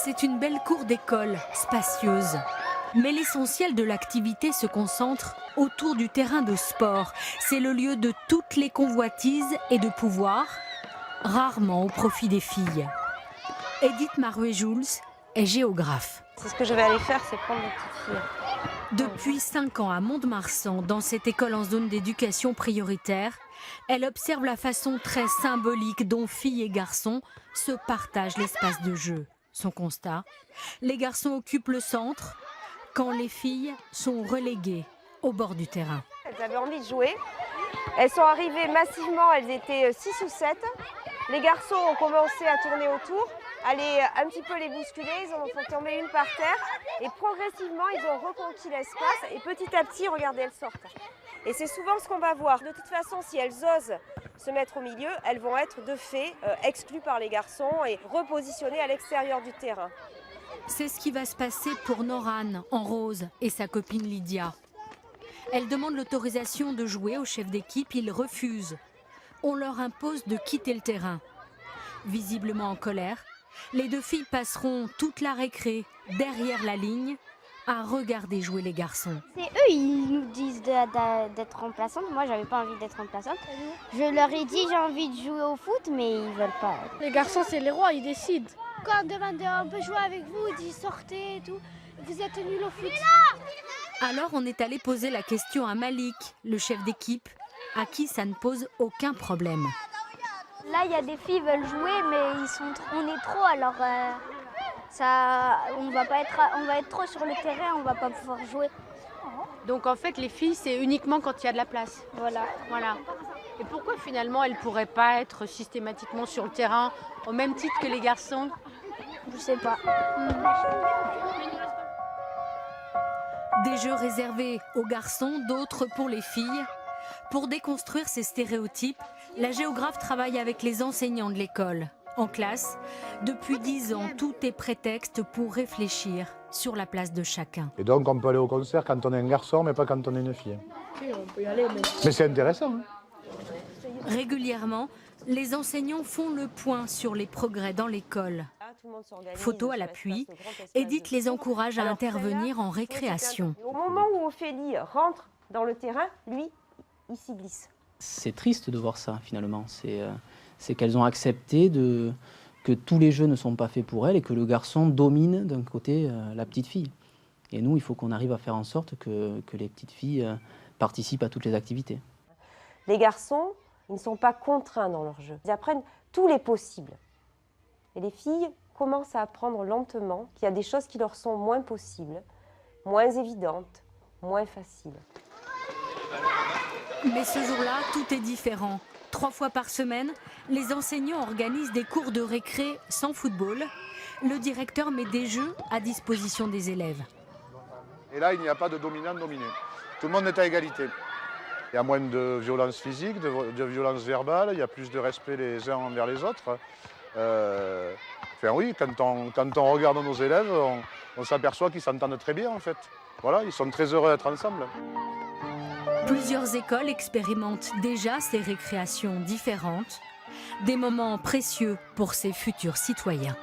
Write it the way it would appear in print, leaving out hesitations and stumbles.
C'est une belle cour d'école, spacieuse. Mais l'essentiel de l'activité se concentre autour du terrain de sport. C'est le lieu de toutes les convoitises et de pouvoir, rarement au profit des filles. Edith Maruet-Jules est géographe. C'est ce que je vais aller faire, c'est prendre les petites filles. Depuis 5 ans à Mont-de-Marsan, dans cette école en zone d'éducation prioritaire, elle observe la façon très symbolique dont filles et garçons se partagent l'espace de jeu. Son constat, les garçons occupent le centre quand les filles sont reléguées au bord du terrain. Elles avaient envie de jouer. Elles sont arrivées massivement, elles étaient 6 ou 7. Les garçons ont commencé à tourner autour, aller un petit peu les bousculer, ils en ont fait tomber une par terre et progressivement ils ont reconquis l'espace et petit à petit, regardez, elles sortent. Et c'est souvent ce qu'on va voir. De toute façon, si elles osent se mettre au milieu, elles vont être de fait exclues par les garçons et repositionnées à l'extérieur du terrain. C'est ce qui va se passer pour Noran en rose et sa copine Lydia. Elle demande l'autorisation de jouer au chef d'équipe, il refuse. On leur impose de quitter le terrain. Visiblement en colère, les deux filles passeront toute la récré derrière la ligne à regarder jouer les garçons. C'est eux, ils nous disent d'être remplaçantes. Moi, j'avais pas envie d'être remplaçante. Je leur ai dit j'ai envie de jouer au foot, mais ils veulent pas. Les garçons, c'est les rois, ils décident. Quand on demande on peut jouer avec vous, ils disent sortez et tout. Vous êtes nuls au foot. Alors on est allé poser la question à Malik, le chef d'équipe, à qui ça ne pose aucun problème. Là, il y a des filles qui veulent jouer, mais on est trop, alors on va être trop sur le terrain, on va pas pouvoir jouer. Donc en fait, les filles, c'est uniquement quand il y a de la place. Voilà. Et pourquoi finalement elles ne pourraient pas être systématiquement sur le terrain au même titre que les garçons? Je sais pas. Des jeux réservés aux garçons, d'autres pour les filles. Pour déconstruire ces stéréotypes, la géographe travaille avec les enseignants de l'école. En classe, depuis 10 ans, tout est prétexte pour réfléchir sur la place de chacun. Et donc on peut aller au concert quand on est un garçon, mais pas quand on est une fille. Oui, on peut y aller, Mais c'est intéressant. Hein. Régulièrement, les enseignants font le point sur les progrès dans l'école. Photo à l'appui, Edith les encourage à intervenir en récréation. Au moment où Ophélie rentre dans le terrain, lui, il s'y glisse. C'est triste de voir ça finalement. C'est qu'elles ont accepté que tous les jeux ne sont pas faits pour elles et que le garçon domine d'un côté la petite fille. Et nous, il faut qu'on arrive à faire en sorte que les petites filles participent à toutes les activités. Les garçons, ils ne sont pas contraints dans leur jeu. Ils apprennent tous les possibles. Et les filles commencent à apprendre lentement qu'il y a des choses qui leur sont moins possibles, moins évidentes, moins faciles. Mais ce jour-là, tout est différent. 3 fois par semaine, les enseignants organisent des cours de récré sans football. Le directeur met des jeux à disposition des élèves. Et là, il n'y a pas de dominant-dominé. Tout le monde est à égalité. Il y a moins de violence physique, de violence verbale, il y a plus de respect les uns envers les autres. Enfin oui, quand on regarde nos élèves, on s'aperçoit qu'ils s'entendent très bien en fait. Voilà, ils sont très heureux d'être ensemble. Plusieurs écoles expérimentent déjà ces récréations différentes, des moments précieux pour ces futurs citoyens.